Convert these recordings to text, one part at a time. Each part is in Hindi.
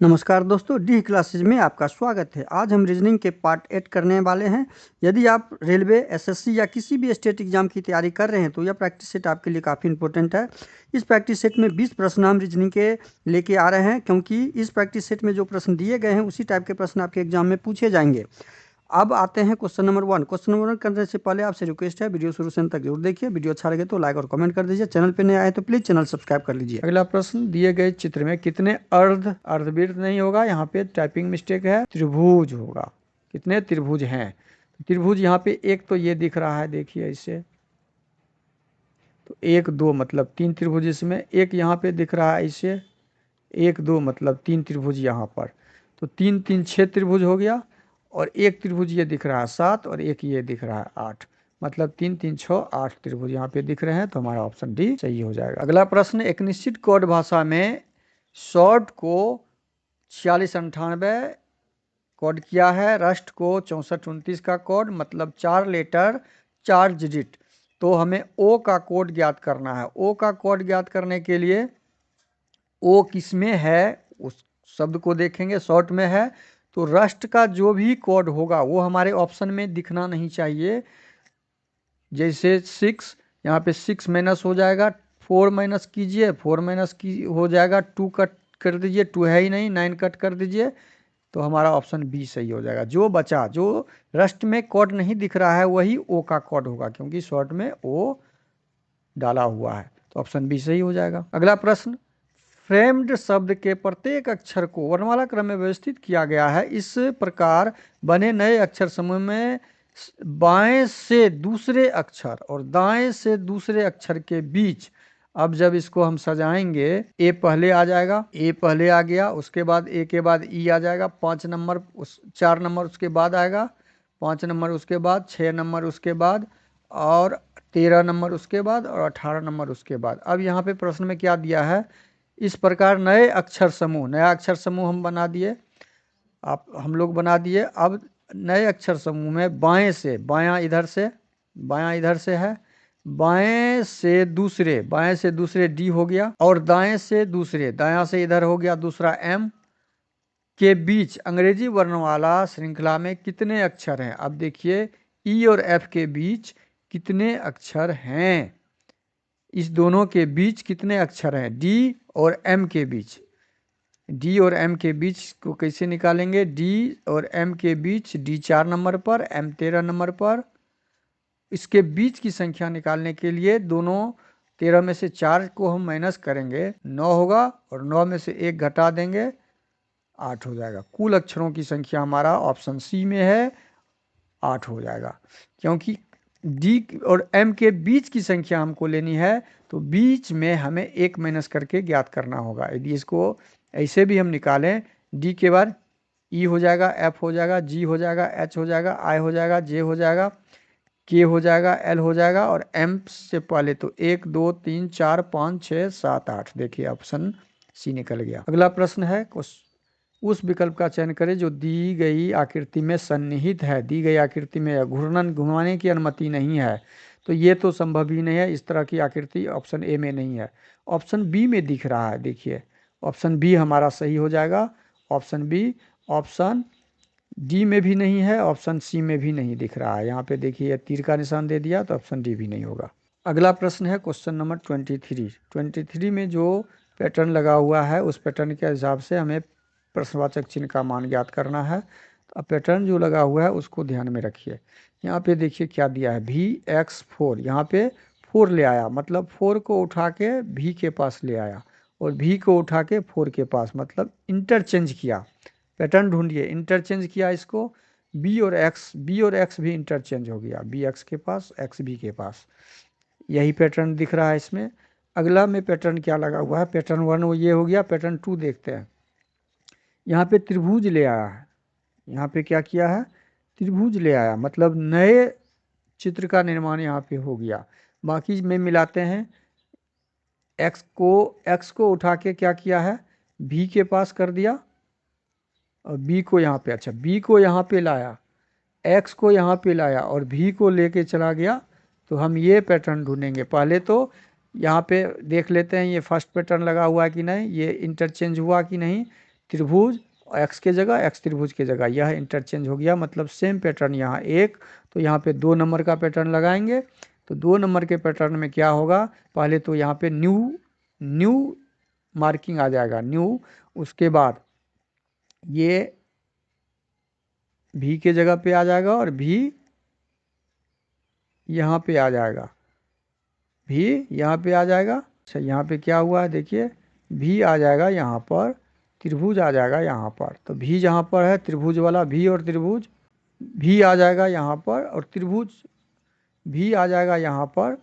नमस्कार दोस्तों, डी क्लासेज में आपका स्वागत है। आज हम रीजनिंग के पार्ट 8 करने वाले हैं। यदि आप रेलवे, एसएससी या किसी भी स्टेट एग्जाम की तैयारी कर रहे हैं तो यह प्रैक्टिस सेट आपके लिए काफ़ी इंपॉर्टेंट है। इस प्रैक्टिस सेट में 20 प्रश्न हम रीजनिंग के लेके आ रहे हैं, क्योंकि इस प्रैक्टिस सेट में जो प्रश्न दिए गए हैं उसी टाइप के प्रश्न आपके एग्जाम में पूछे जाएंगे। अब आते हैं क्वेश्चन नंबर 1। क्वेश्चन नंबर 1 करने से पहले आपसे रिक्वेस्ट है, वीडियो शुरू से अंत तक जरूर देखिए। वीडियो अच्छा लगे तो लाइक और कमेंट कर दीजिए। चैनल पे नए आए तो प्लीज चैनल सब्सक्राइब कर लीजिए। अगला प्रश्न, दिए गए चित्र में कितने अर्धवृत्त नहीं होगा, यहाँ पे टाइपिंग मिस्टेक है, त्रिभुज होगा। कितने त्रिभुज हैं? त्रिभुज यहाँ पे एक तो ये दिख रहा है, देखिए इसे, तो 1 2 मतलब 3 त्रिभुज इसमें, एक यहाँ पे दिख रहा है इसे, 1 2 मतलब 3 त्रिभुज यहाँ पर, तो 3 3 6 त्रिभुज हो गया। और एक त्रिभुज ये दिख रहा है 7 और एक ये दिख रहा है 8, मतलब 3 3 6 8 त्रिभुज यहाँ पे दिख रहे हैं, तो हमारा ऑप्शन डी सही हो जाएगा। अगला प्रश्न, एक निश्चित कोड भाषा में शॉर्ट को 4698 कोड किया है, रस्ट को 6429 का कोड, मतलब 4 लेटर 4 डिजिट। तो हमें ओ का कोड ज्ञात करना है। ओ का कोड ज्ञात करने के लिए ओ किस में है उस शब्द को देखेंगे। शॉर्ट में है तो रस्ट का जो भी कोड होगा वो हमारे ऑप्शन में दिखना नहीं चाहिए। जैसे 6, यहाँ पे 6 माइनस हो जाएगा, 4 माइनस कीजिए, 4 माइनस की हो जाएगा, 2 कट कर दीजिए, 2 है ही नहीं, 9 कट कर दीजिए, तो हमारा ऑप्शन बी सही हो जाएगा। जो बचा, जो रस्ट में कोड नहीं दिख रहा है वही ओ का कोड होगा, क्योंकि शॉर्ट में ओ डाला हुआ है, तो ऑप्शन बी सही हो जाएगा। अगला प्रश्न, फ्रेम्ड शब्द के प्रत्येक अक्षर को वर्णमाला क्रम में व्यवस्थित किया गया है। इस प्रकार बने नए अक्षर समूह में बाएं से दूसरे अक्षर और दाएं से दूसरे अक्षर के बीच, अब जब इसको हम सजाएंगे, ए पहले आ जाएगा, ए पहले आ गया, उसके बाद ए के बाद ई आ जाएगा, 5 नंबर 4 नंबर उसके बाद आएगा, 5 नंबर उसके बाद, 6 नंबर उसके बाद, और 13 नंबर उसके बाद, और 18 नंबर उसके बाद। अब यहाँ पे प्रश्न में क्या दिया है, इस प्रकार नए अक्षर समूह, नया अक्षर समूह हम बना दिए, हम लोग बना दिए। अब नए अक्षर समूह में बाएं से, बायां इधर से, बायां इधर से है, बाएं से दूसरे डी हो गया, और दाएं से दूसरे, दायां से इधर हो गया दूसरा एम, के बीच अंग्रेजी वर्णमाला श्रृंखला में कितने अक्षर हैं? अब देखिए, ई और एफ के बीच कितने अक्षर हैं, इस दोनों के बीच कितने अक्षर हैं, डी और एम के बीच। डी और एम के बीच को कैसे निकालेंगे? डी और एम के बीच, डी 4 नंबर पर, एम 13 नंबर पर। इसके बीच की संख्या निकालने के लिए दोनों 13 में से 4 को हम माइनस करेंगे, 9 होगा, और 9 में से 1 घटा देंगे, 8 हो जाएगा। कुल अक्षरों की संख्या हमारा ऑप्शन सी में है, 8 हो जाएगा। क्योंकि डी और एम के बीच की संख्या हमको लेनी है, तो बीच में हमें 1 माइनस करके ज्ञात करना होगा। यदि इसको ऐसे भी हम निकालें, डी के बाद ई हो जाएगा, एफ हो जाएगा, जी हो जाएगा, एच हो जाएगा, आई हो जाएगा, जे हो जाएगा, के हो जाएगा, एल हो जाएगा, और एम से पहले तो 1 2 3 4 5 6 7 8, देखिए ऑप्शन सी निकल गया। अगला प्रश्न है, उस विकल्प का चयन करें जो दी गई आकृति में सन्निहित है। दी गई आकृति में घूर्णन, घुमाने की अनुमति नहीं है, तो ये तो संभव ही नहीं है। इस तरह की आकृति ऑप्शन ए में नहीं है, ऑप्शन बी में दिख रहा है। देखिए ऑप्शन बी हमारा सही हो जाएगा, ऑप्शन बी। ऑप्शन डी में भी नहीं है, ऑप्शन सी में भी नहीं दिख रहा है। यहाँ पे देखिए तीर का निशान दे दिया, तो ऑप्शन डी भी नहीं होगा। अगला प्रश्न है क्वेश्चन नंबर 23 में जो पैटर्न लगा हुआ है उस पैटर्न के हिसाब से हमें प्रश्नवाचक चिन्ह का मान ज्ञात करना है। तो अब पैटर्न जो लगा हुआ है उसको ध्यान में रखिए। यहाँ पे देखिए क्या दिया है, VX4, यहाँ पे 4 ले आया, मतलब 4 को उठा के भी के पास ले आया, और भी को उठा के 4 के पास, मतलब इंटरचेंज किया। पैटर्न ढूंढिए, इंटरचेंज किया इसको, बी और एक्स भी इंटरचेंज हो गया, बी एक्स के पास, एक्स बी के पास, यही पैटर्न दिख रहा है इसमें। अगला में पैटर्न क्या लगा हुआ है, पैटर्न 1 वो ये हो गया। पैटर्न 2 देखते हैं, यहाँ पे त्रिभुज ले आया है, यहाँ पे क्या किया है, त्रिभुज ले आया, मतलब नए चित्र का निर्माण यहाँ पे हो गया। बाकी में मिलाते हैं, एक्स को उठा के क्या किया है, भी के पास कर दिया, और बी को यहाँ पे, अच्छा बी को यहाँ पे लाया, एक्स को यहाँ पे लाया, और भी को लेके चला गया। तो हम ये पैटर्न ढूंढेंगे। पहले तो यहाँ पे देख लेते हैं ये फर्स्ट पैटर्न लगा हुआ है कि नहीं, ये इंटरचेंज हुआ कि नहीं। त्रिभुज, एक्स के जगह एक्स त्रिभुज के जगह, यह इंटरचेंज हो गया। मतलब सेम पैटर्न यहाँ एक, तो यहाँ पे 2 नंबर का पैटर्न लगाएंगे। तो 2 नंबर के पैटर्न में क्या होगा, पहले तो यहाँ पे न्यू मार्किंग आ जाएगा, न्यू। उसके बाद ये भी के जगह पे आ जाएगा और भी यहाँ पे आ जाएगा, भी यहाँ पे आ जाएगा। अच्छा, यहाँ पे क्या हुआ है देखिए, भी आ जाएगा यहाँ पर, त्रिभुज आ जाएगा यहाँ पर। तो भी जहाँ पर है त्रिभुज वाला, भी और त्रिभुज, भी आ जाएगा यहाँ पर और त्रिभुज भी आ जाएगा यहाँ पर,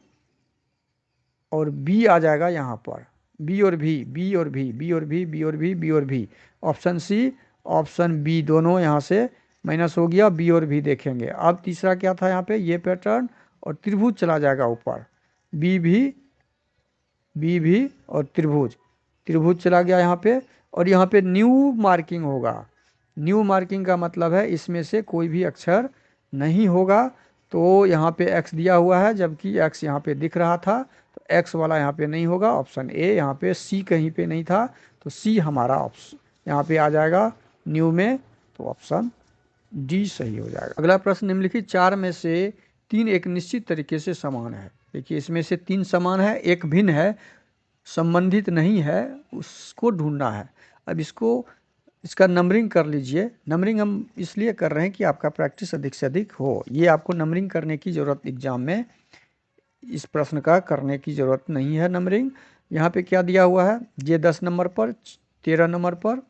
और बी आ जाएगा यहाँ पर, बी और भी, बी और भी, बी और भी, बी और भी, बी और भी। ऑप्शन सी, ऑप्शन बी दोनों यहाँ से माइनस हो गया, बी और भी देखेंगे। अब तीसरा क्या था यहाँ पे, ये पैटर्न और त्रिभुज चला जाएगा ऊपर, बी भी और त्रिभुज चला गया यहाँ पे। और यहाँ पे न्यू मार्किंग होगा। न्यू मार्किंग का मतलब है इसमें से कोई भी अक्षर नहीं होगा। तो यहाँ पे x दिया हुआ है, जबकि x यहाँ पे दिख रहा था, तो x वाला यहाँ पे नहीं होगा, ऑप्शन ए। यहाँ पे c कहीं पे नहीं था, तो c हमारा ऑप्शन यहाँ पे आ जाएगा न्यू में, तो ऑप्शन डी सही हो जाएगा। अगला प्रश्न निम्नलिखित 4 में से 3 एक निश्चित तरीके से समान है। देखिए इसमें से 3 समान है, एक भिन्न है, संबंधित नहीं है, उसको ढूंढना है। अब इसका नंबरिंग कर लीजिए। नंबरिंग हम इसलिए कर रहे हैं कि आपका प्रैक्टिस अधिक से अधिक हो। ये आपको नंबरिंग करने की ज़रूरत एग्जाम में, इस प्रश्न का करने की ज़रूरत नहीं है नंबरिंग। यहाँ पे क्या दिया हुआ है, ये 10 नंबर पर, 13 नंबर पर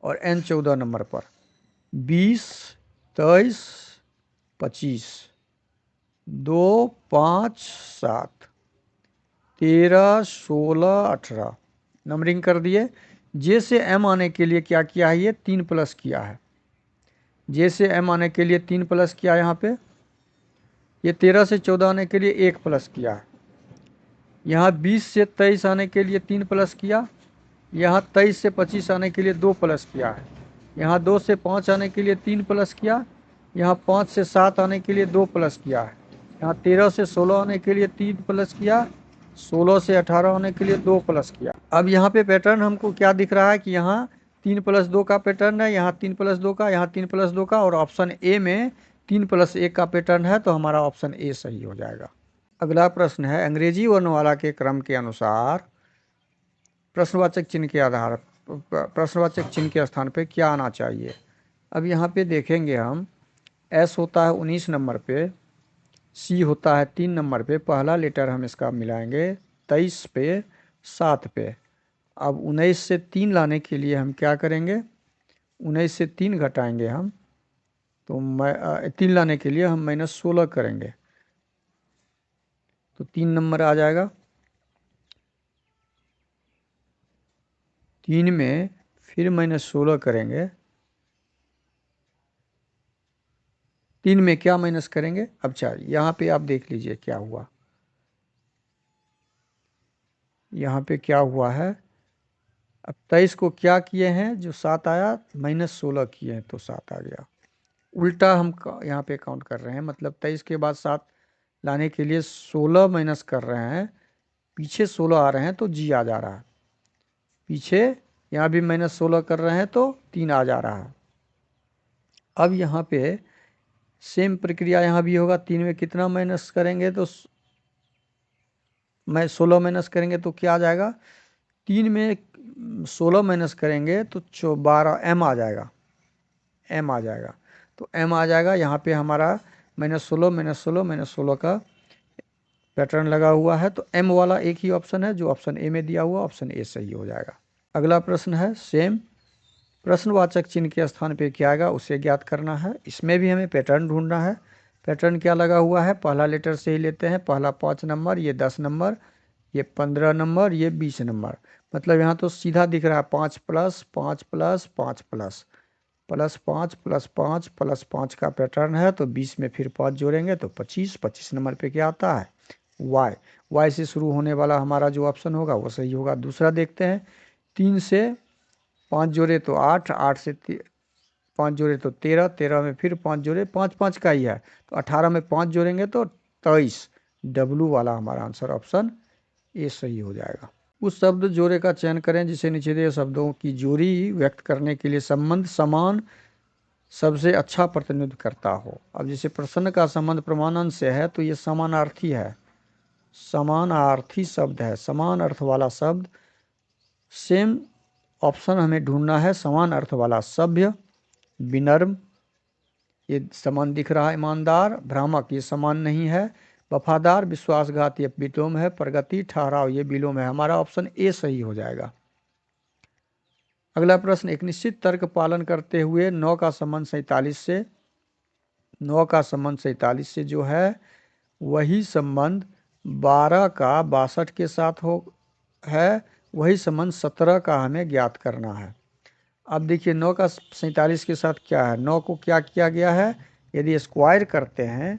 और n 14 नंबर पर, 20, 23, 25, 2, 5, 7, 13, 16, 18 नंबरिंग कर दिए। जे से m आने के लिए क्या किया है, ये 3 प्लस किया है। जे से m आने के लिए 3 प्लस किया यहाँ पे। ये 13 से 14 आने के लिए 1 प्लस किया है। यहाँ 20 से 23 आने के लिए 3 प्लस किया। यहाँ 23 से 25 आने के लिए 2 प्लस किया है। यहाँ 2 से 5 आने के लिए 3 प्लस किया। यहाँ 5 से 7 आने के लिए 2 प्लस किया है। यहाँ 13 से 16 आने के लिए 3 प्लस किया। 16 से 18 आने के लिए 2 प्लस किया। अब यहाँ पे पैटर्न हमको क्या दिख रहा है कि यहाँ 3 प्लस 2 का पैटर्न है, यहाँ 3 प्लस 2 का, यहाँ 3 प्लस 2 का, और ऑप्शन ए में 3 प्लस 1 का पैटर्न है, तो हमारा ऑप्शन ए सही हो जाएगा। अगला प्रश्न है, अंग्रेजी वर्णमाला के क्रम के अनुसार प्रश्नवाचक चिन्ह के आधार, प्रश्नवाचक चिन्ह के स्थान पे क्या आना चाहिए। अब यहाँ पे देखेंगे हम, एस होता है 19 नंबर पे, सी होता है 3 नंबर पे, पहला लेटर हम इसका मिलाएंगे 23 पे, 7 पे। अब 19 से 3 लाने के लिए हम क्या करेंगे, 19 से 3 घटाएंगे हम, तो 3 लाने के लिए हम -16 करेंगे, तो 3 नंबर आ जाएगा। 3 में फिर -16 करेंगे, 3 में क्या माइनस करेंगे। अब चलिए यहाँ पे आप देख लीजिए क्या हुआ, यहाँ पे क्या हुआ है। अब 23 को क्या किए हैं, जो 7 आया -16 किए हैं तो 7 आ गया। उल्टा हम यहाँ पे काउंट कर रहे हैं, मतलब 23 के बाद 7 लाने के लिए 16 माइनस कर रहे हैं, पीछे 16 आ रहे हैं तो जी आ जा रहा है, पीछे यहाँ भी -16 कर रहे हैं तो 3 आ जा रहा है। अब यहाँ पे सेम प्रक्रिया यहाँ भी होगा। 3 में कितना माइनस करेंगे, तो 16 माइनस करेंगे तो क्या आ जाएगा, 3 में 16 माइनस करेंगे तो 12 m आ जाएगा, m आ जाएगा, तो m आ जाएगा। यहाँ पे हमारा -16 का पैटर्न लगा हुआ है, तो m वाला एक ही ऑप्शन है जो ऑप्शन ए में दिया हुआ, ऑप्शन ए सही हो जाएगा। अगला प्रश्न है, सेम प्रश्नवाचक चिन्ह के स्थान पे क्या आएगा उसे ज्ञात करना है। इसमें भी हमें पैटर्न ढूंढना है। पैटर्न क्या लगा हुआ है, पहला लेटर से ही लेते हैं। पहला 5 नंबर, ये 10 नंबर, ये 15 नंबर, ये 20 नंबर। मतलब यहाँ तो सीधा दिख रहा है 5 plus 5 plus 5 plus plus 5 plus 5 plus 5 का पैटर्न है। तो 20 में फिर 5 जोड़ेंगे तो 25। 25 नंबर पे क्या आता है, वाई से शुरू होने वाला हमारा जो ऑप्शन होगा वो सही होगा। दूसरा देखते हैं, 3 से 5 जोड़े तो 8, 8 से 5 जोड़े तो 13, 13 में फिर 5 जोड़े, 5 5 का ही है, तो 18 में 5 जोड़ेंगे तो 23। डब्लू वाला हमारा आंसर ऑप्शन ए सही हो जाएगा। उस शब्द जोड़े का चयन करें जिसे नीचे दिए शब्दों की जोड़ी व्यक्त करने के लिए संबंध समान सबसे अच्छा प्रतिनिधित्व करता हो। अब जैसे प्रश्न का संबंध प्रमाण से है तो ये समानार्थी है, समानार्थी शब्द है, समान अर्थ वाला शब्द। सेम ऑप्शन हमें ढूंढना है, समान अर्थ वाला। सभ्य, विनम्र, ये समान दिख रहा है। ईमानदार, भ्रामक, ये समान नहीं है। वफादार, विश्वासघात, ये विलोम है। प्रगति, ठहराव, ये विलोम है। हमारा ऑप्शन ए सही हो जाएगा। अगला प्रश्न, एक निश्चित तर्क पालन करते हुए 9 का संबंध 47 से, 9 का संबंध 47 से जो है वही संबंध 12 का 62 के साथ हो है, वही संबंध 17 का हमें ज्ञात करना है। अब देखिए 9 का 47 के साथ क्या है, 9 को क्या किया गया है, यदि स्क्वायर करते हैं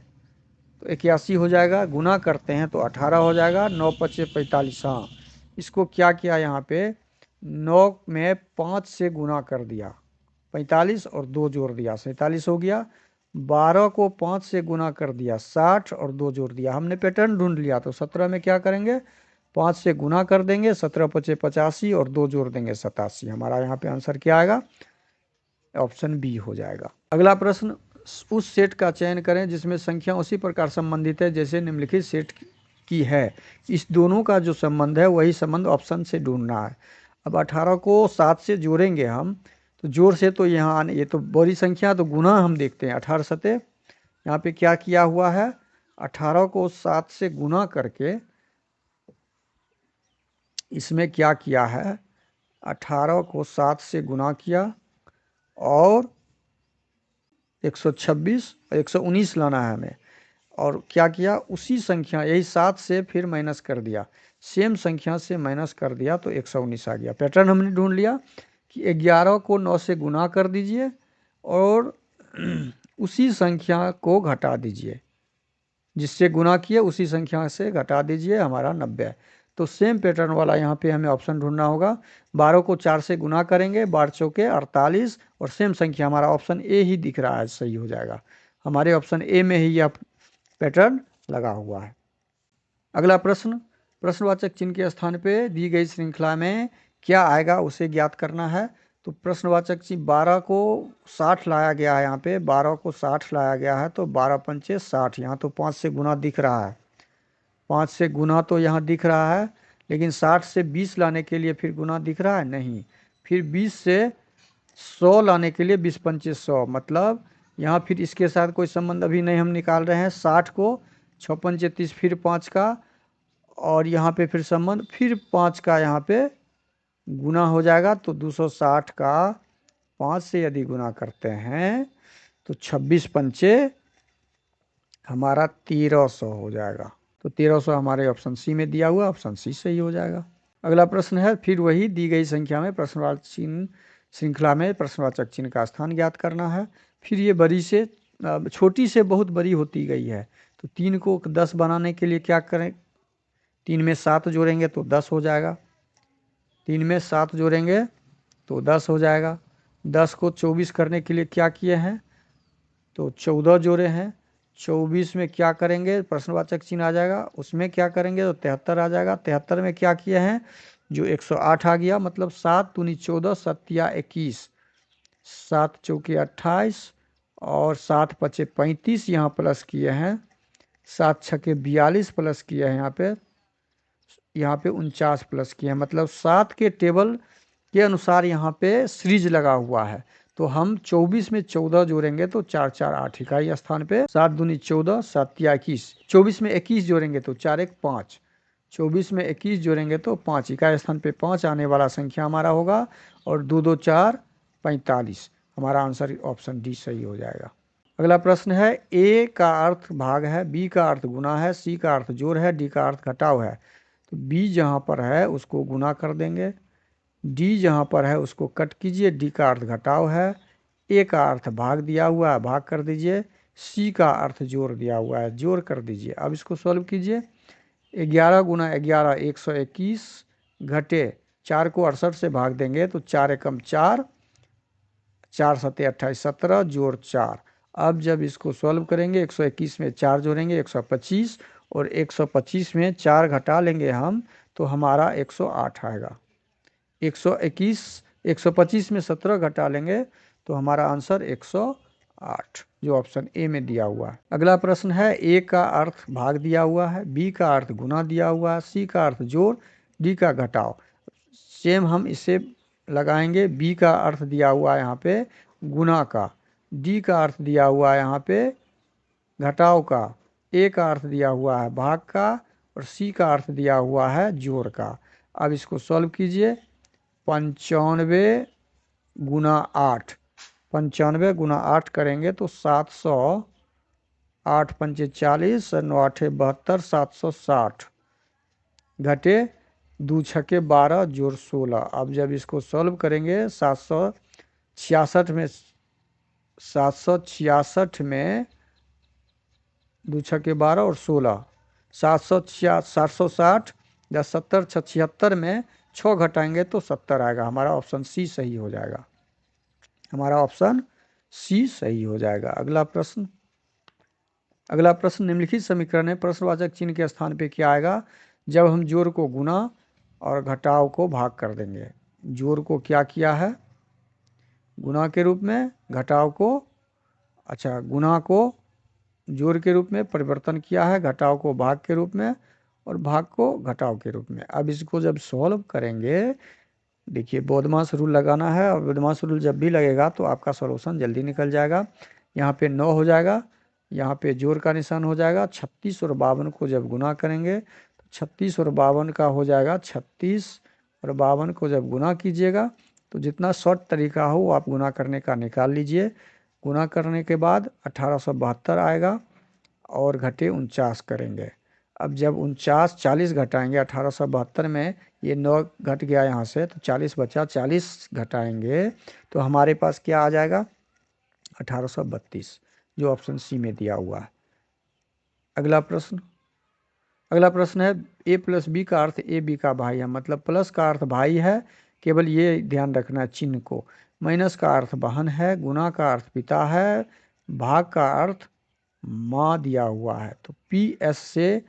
तो 81 हो जाएगा, गुना करते हैं तो 18 हो जाएगा। 9 पचे 45, हाँ इसको क्या किया यहाँ पे, 9 में 5 से गुना कर दिया, 45 और 2 जोड़ दिया, 47 हो गया। 12 को 5 से गुना कर दिया, 60 और 2 जोड़ दिया। हमने पैटर्न ढूंढ लिया तो 17 में क्या करेंगे, 5 से गुना कर देंगे, 17 पचे 85 और 2 जोड़ देंगे 87। हमारा यहाँ पे आंसर क्या आएगा, ऑप्शन बी हो जाएगा। अगला प्रश्न, उस सेट का चयन करें जिसमें संख्या उसी प्रकार संबंधित है जैसे निम्नलिखित सेट की है। इस दोनों का जो संबंध है वही संबंध ऑप्शन से ढूंढना है। अब 18 को 7 से जोड़ेंगे हम, तो जोड़ से तो यहाँ ये तो बड़ी संख्या, तो गुना हम देखते हैं। 18 सते यहाँ पे क्या किया हुआ है, 18 को 7 से गुना करके इसमें क्या किया है, 18 को 7 से गुना किया और 126 और 119 लाना है हमें। और क्या किया, उसी संख्या, यही 7 से फिर माइनस कर दिया, सेम संख्या से माइनस कर दिया तो 119 आ गया। पैटर्न हमने ढूंढ लिया कि 11 को 9 से गुना कर दीजिए और उसी संख्या को घटा दीजिए, जिससे गुना किए उसी संख्या से घटा दीजिए, हमारा 90। तो सेम पैटर्न वाला यहाँ पे हमें ऑप्शन ढूंढना होगा। 12 को 4 से गुना करेंगे, 12 चौके 48 और सेम संख्या, हमारा ऑप्शन ए ही दिख रहा है, सही हो जाएगा। हमारे ऑप्शन ए में ही यह पैटर्न लगा हुआ है। अगला प्रश्न, प्रश्नवाचक चिन्ह के स्थान पे दी गई श्रृंखला में क्या आएगा उसे ज्ञात करना है। तो प्रश्नवाचक चिन्ह 12 को 60 लाया गया है, यहाँ पे 12 को 60 लाया गया है, तो 12 पंचे 60, यहाँ तो 5 से गुना दिख रहा है, 5 से गुना तो यहाँ दिख रहा है, लेकिन 60 से 20 लाने के लिए फिर गुना दिख रहा है नहीं। फिर 20 से 100 लाने के लिए 20 पंचे 100, मतलब यहाँ फिर इसके साथ कोई संबंध अभी नहीं हम निकाल रहे हैं। 60 को 6 पंचे 30, फिर 5 का, और यहाँ पे फिर संबंध, फिर 5 का यहाँ पे गुना हो जाएगा, तो 260 का 5 से यदि गुना करते हैं तो 26 पंचे हमारा 1300 हो जाएगा। तो 1300 हमारे ऑप्शन सी में दिया हुआ, ऑप्शन सी सही हो जाएगा। अगला प्रश्न है, फिर वही दी गई संख्या में प्रश्नवाचक चिन्ह श्रृंखला में प्रश्नवाचक चिन्ह का स्थान ज्ञात करना है। फिर ये बड़ी से छोटी से बहुत बड़ी होती गई है, तो 3 को 10 बनाने के लिए क्या करें, 3 में 7 जोड़ेंगे तो 10 हो जाएगा, 3 में 7 जोड़ेंगे तो 10 हो जाएगा। 10 को 24 करने के लिए क्या किए हैं, तो 14 जोड़े हैं। 24 में क्या करेंगे, प्रश्नवाचक चिन्ह आ जाएगा, उसमें क्या करेंगे तो 73 आ जाएगा। 73 में क्या किए हैं, जो 108 आ गया, मतलब 7 दूनी 14, 7 या 21, 7 चौके 28 और 7 पचे 35 यहाँ प्लस किए हैं, 7 छके 42 प्लस किए हैं, यहाँ पे 49 प्लस किए हैं, मतलब 7 के टेबल के अनुसार यहाँ पे सीरीज लगा हुआ है। तो हम 24 में 14 जोड़ेंगे तो 4 4 8 इकाई स्थान पे, 7 दूनी 14, 7 या 21, 24 में 21 जोड़ेंगे तो 4 1 5, 24 में 21 जोड़ेंगे तो 5 इकाई स्थान पे 5 आने वाला संख्या हमारा होगा, और 2 2 4 45, हमारा आंसर ऑप्शन डी सही हो जाएगा। अगला प्रश्न है, ए का अर्थ भाग है, बी का अर्थ गुना है, सी का अर्थ जोड़ है, डी का अर्थ घटाव है। तो बी जहाँ पर है उसको गुना कर देंगे, डी जहाँ पर है उसको कट कीजिए, डी का अर्थ घटाव है, ए का अर्थ भाग दिया हुआ है, भाग कर दीजिए, सी का अर्थ जोड़ दिया हुआ है, जोड़ कर दीजिए। अब इसको सॉल्व कीजिए, 11 गुना 11 121 घटे 4 को 68 से भाग देंगे तो 4 एकम 4, 4 सते 28, 17 जोड़ 4। अब जब इसको सॉल्व करेंगे 121 में 4 जोड़ेंगे 125, और 125 में 4 घटा लेंगे हम तो हमारा 108 आएगा। 121 125 में 17 घटा लेंगे तो हमारा आंसर 108 जो ऑप्शन ए में दिया हुआ है। अगला प्रश्न है, ए का अर्थ भाग दिया हुआ है, बी का अर्थ गुना दिया हुआ है, सी का अर्थ जोड़, डी का घटाव। सेम हम इसे लगाएंगे। बी का अर्थ दिया हुआ है यहाँ पे गुना का, डी का अर्थ दिया हुआ है यहाँ पे घटाव का, ए का अर्थ दिया हुआ है भाग का और सी का अर्थ दिया हुआ है जोड़ का। अब इसको सॉल्व कीजिए। 95 गुना 8, 95 गुना 8 करेंगे तो 700, 8 पंचे 40, 9 आठे 72, 760 घटे 2 छक्के 12 जोड़ 16। अब जब इसको सॉल्व करेंगे 766 में 2 छक्के 12 और 16, 760 या 70 76 में 6 घटाएंगे तो 70 आएगा। हमारा ऑप्शन सी सही हो जाएगा। हमारा ऑप्शन सी सही हो जाएगा। अगला प्रश्न निम्नलिखित समीकरण है, प्रश्नवाचक चिन्ह के स्थान पे क्या आएगा जब हम जोड़ को गुना और घटाव को भाग कर देंगे। जोड़ को क्या किया है गुना के रूप में, घटाव को गुना को जोड़ के रूप में परिवर्तन किया है, घटाव को भाग के रूप में और भाग को घटाव के रूप में। अब इसको जब सॉल्व करेंगे, देखिए बोधमास रूल लगाना है और बोधमास रूल जब भी लगेगा तो आपका सॉल्यूशन जल्दी निकल जाएगा। यहाँ पे 9 हो जाएगा, यहाँ पे जोड़ का निशान हो जाएगा। 36 और 52 को जब गुना करेंगे तो 36 और 52 का हो जाएगा। 36 और 52 को जब गुना कीजिएगा तो जितना शॉर्ट तरीका हो वो आप गुना करने का निकाल लीजिए। गुना करने के बाद 1872 आएगा और घटे 49 करेंगे। अब जब 49 40 घटाएंगे 1872 में, ये 9 घट गया यहाँ से तो 40 बचा, 40 घटाएंगे तो हमारे पास क्या आ जाएगा 1832 जो ऑप्शन सी में दिया हुआ है। अगला प्रश्न है, ए प्लस बी का अर्थ ए बी का भाई है, मतलब प्लस का अर्थ भाई है, केवल ये ध्यान रखना है चिन्ह को। माइनस का अर्थ बहन है, गुना का अर्थ पिता है, भाग का अर्थ माँ दिया हुआ है। तो पी एस से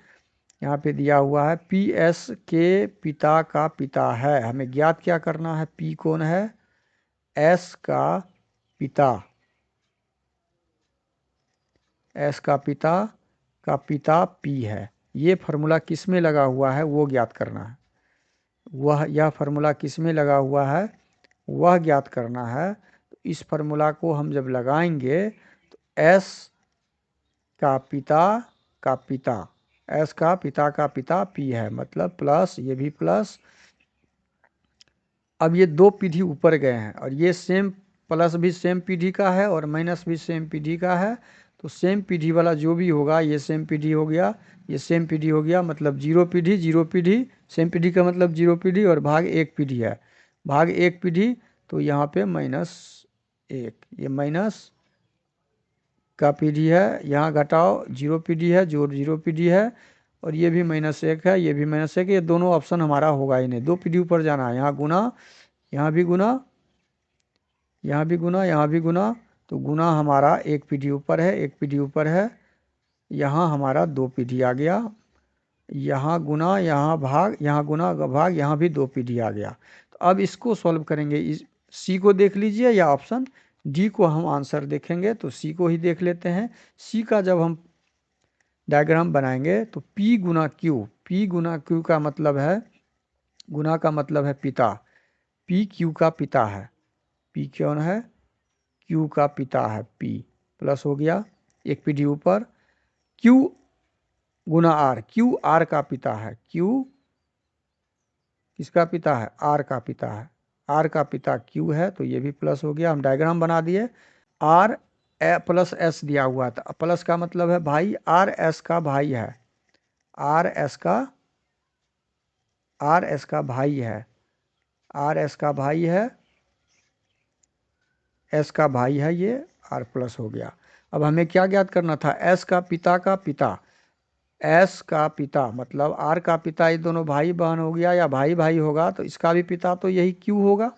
यहाँ पे दिया हुआ है पी एस के पिता का पिता है। हमें ज्ञात क्या करना है, पी कौन है, एस का पिता, एस का पिता पी है। ये फार्मूला किस में लगा हुआ है वो ज्ञात करना है। यह फार्मूला किस में लगा हुआ है वह ज्ञात करना है। तो इस फार्मूला को हम जब लगाएंगे तो एस का पिता, एस का पिता पी है, मतलब प्लस, ये भी प्लस। अब ये 2 पीढ़ी ऊपर गए हैं और ये सेम प्लस भी सेम पीढ़ी का है और माइनस भी सेम पीढ़ी का है। तो सेम पीढ़ी वाला जो भी होगा, ये सेम पीढ़ी हो गया, ये सेम पीढ़ी हो गया, मतलब 0 पीढ़ी, सेम पीढ़ी का मतलब 0 पीढ़ी और भाग 1 पीढ़ी है, भाग 1 पीढ़ी। तो यहाँ पे -1, ये माइनस का पीढ़ी है, यहाँ घटाओ 0 पीढ़ी है, जोड़ 0 पीढ़ी है और ये भी -1 है, ये भी -1। ये दोनों ऑप्शन हमारा होगा ही नहीं, 2 पीढ़ी ऊपर जाना है। यहाँ गुना, यहाँ भी गुना, यहाँ भी गुना, यहाँ भी गुना, तो गुना हमारा 1 पीढ़ी ऊपर है, 1 पीढ़ी ऊपर है। यहाँ हमारा 2 पीढ़ी आ गया, यहाँ गुना, यहाँ भाग, यहाँ गुना भाग, यहाँ भी 2 पीढ़ी आ गया। तो अब इसको सॉल्व करेंगे। इस सी को देख लीजिए या ऑप्शन डी को हम आंसर देखेंगे, तो सी को ही देख लेते हैं। सी का जब हम डायग्राम बनाएंगे तो P गुना Q का मतलब है, गुना का मतलब है पिता, P Q का पिता है, P कौन है, Q का पिता है, P प्लस हो गया 1 पीढ़ी ऊपर। Q गुना R, Q R का पिता है, Q किसका पिता है, R का पिता है, R का पिता Q है, तो ये भी प्लस हो गया। हम डायग्राम बना दिए। R प्लस S दिया हुआ था, प्लस का मतलब है भाई, R S का भाई है, R S का भाई है, R S का भाई है, S का भाई है, ये R प्लस हो गया। अब हमें क्या ज्ञात करना था, S का पिता, S का पिता मतलब R का पिता, ये दोनों भाई बहन हो गया या भाई भाई होगा, तो इसका भी पिता तो यही Q होगा,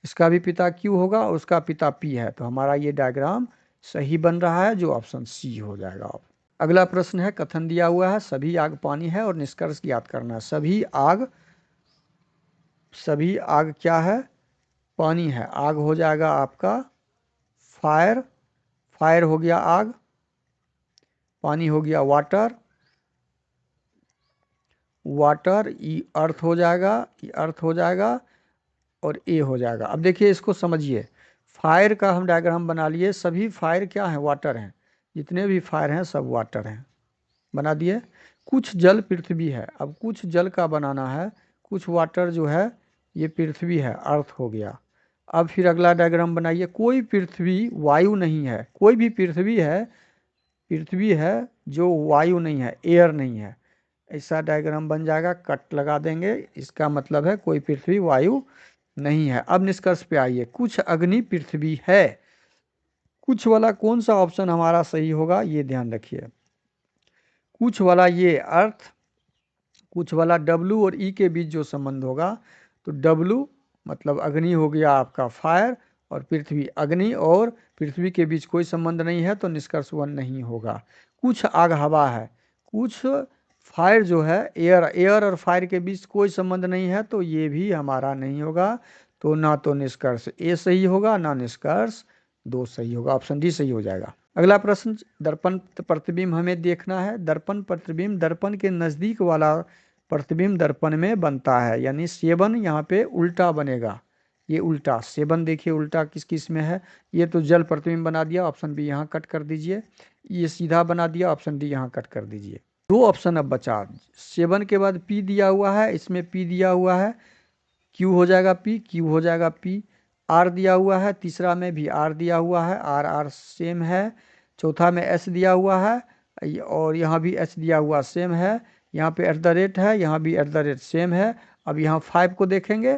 इसका भी पिता Q होगा और उसका पिता P है। तो हमारा ये डायग्राम सही बन रहा है, जो ऑप्शन सी हो जाएगा। अगला प्रश्न है, कथन दिया हुआ है सभी आग पानी है और निष्कर्ष ज्ञात करना है। सभी आग क्या है? पानी है। आग हो जाएगा आपका फायर, फायर हो गया आग, पानी हो गया वाटर, वाटर ई अर्थ हो जाएगा, ई अर्थ हो जाएगा और ए हो जाएगा। अब देखिए इसको समझिए, फायर का हम डायग्राम बना लिए, सभी फायर क्या है? वाटर हैं, जितने भी फायर हैं सब वाटर हैं, बना दिए। कुछ जल पृथ्वी है, अब कुछ जल का बनाना है, कुछ वाटर जो है ये पृथ्वी है, अर्थ हो गया। अब फिर अगला डायग्राम बनाइए, कोई पृथ्वी वायु नहीं है, कोई भी पृथ्वी है जो वायु नहीं है, एयर नहीं है, ऐसा डायग्राम बन जाएगा, कट लगा देंगे, इसका मतलब है कोई पृथ्वी वायु नहीं है। अब निष्कर्ष पे आइए, कुछ अग्नि पृथ्वी है, कुछ वाला कौन सा ऑप्शन हमारा सही होगा ये ध्यान रखिए। कुछ वाला ये अर्थ, कुछ वाला डब्लू और ई के बीच जो संबंध होगा, तो डब्लू मतलब अग्नि हो गया आपका फायर, और पृथ्वी अग्नि और पृथ्वी के बीच कोई संबंध नहीं है, तो निष्कर्ष 1 नहीं होगा। कुछ आग हवा है, कुछ फायर जो है एयर, एयर और फायर के बीच कोई संबंध नहीं है, तो ये भी हमारा नहीं होगा। तो ना तो निष्कर्ष ए सही होगा, ना निष्कर्ष 2 सही होगा, ऑप्शन डी सही हो जाएगा। अगला प्रश्न, दर्पण प्रतिबिंब हमें देखना है। दर्पण प्रतिबिंब, दर्पण के नज़दीक वाला प्रतिबिंब दर्पण में बनता है, यानी सेवन यहाँ पे उल्टा बनेगा, ये उल्टा सेवन देखिए उल्टा किस किस में है। ये तो जल प्रतिबिंब बना दिया, ऑप्शन बी यहाँ कट कर दीजिए। ये सीधा बना दिया, ऑप्शन डी यहाँ कट कर दीजिए। 2 ऑप्शन अब बचा, सेवन के बाद पी दिया हुआ है, इसमें पी दिया हुआ है, क्यू हो जाएगा पी, क्यू हो जाएगा पी। आर दिया हुआ है, तीसरा में भी आर दिया हुआ है, आर आर सेम है। चौथा में एस दिया हुआ है और यहाँ भी एच दिया हुआ सेम है। यहाँ पे एट द रेट है, यहाँ भी एट द रेट सेम है। अब यहाँ 5 को देखेंगे,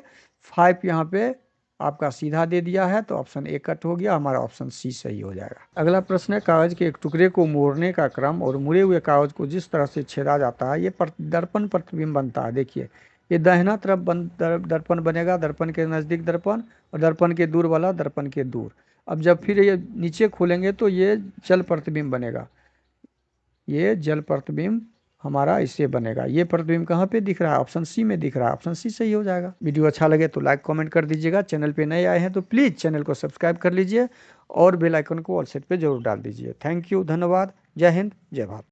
5 यहाँ पे आपका सीधा दे दिया है, तो ऑप्शन ए कट हो गया, हमारा ऑप्शन सी सही हो जाएगा। अगला प्रश्न है, कागज के एक टुकड़े को मोड़ने का क्रम और मुड़े हुए कागज को जिस तरह से छेदा जाता है, ये दर्पण प्रतिबिंब बनता है। देखिए ये दाहिना तरफ दर्पण बनेगा, दर्पण के नज़दीक दर्पण, और दर्पण के दूर वाला दर्पण के दूर। अब जब फिर ये नीचे खोलेंगे तो ये जल प्रतिबिंब बनेगा, ये जल प्रतिबिंब हमारा इससे बनेगा। ये प्रतिबिंब कहाँ पे दिख रहा है? ऑप्शन सी में दिख रहा है, ऑप्शन सी सही हो जाएगा। वीडियो अच्छा लगे तो लाइक कमेंट कर दीजिएगा, चैनल पे नए आए हैं तो प्लीज़ चैनल को सब्सक्राइब कर लीजिए और बेल आइकन को ऑल सेट पे जरूर डाल दीजिए। थैंक यू, धन्यवाद, जय हिंद, जय भारत।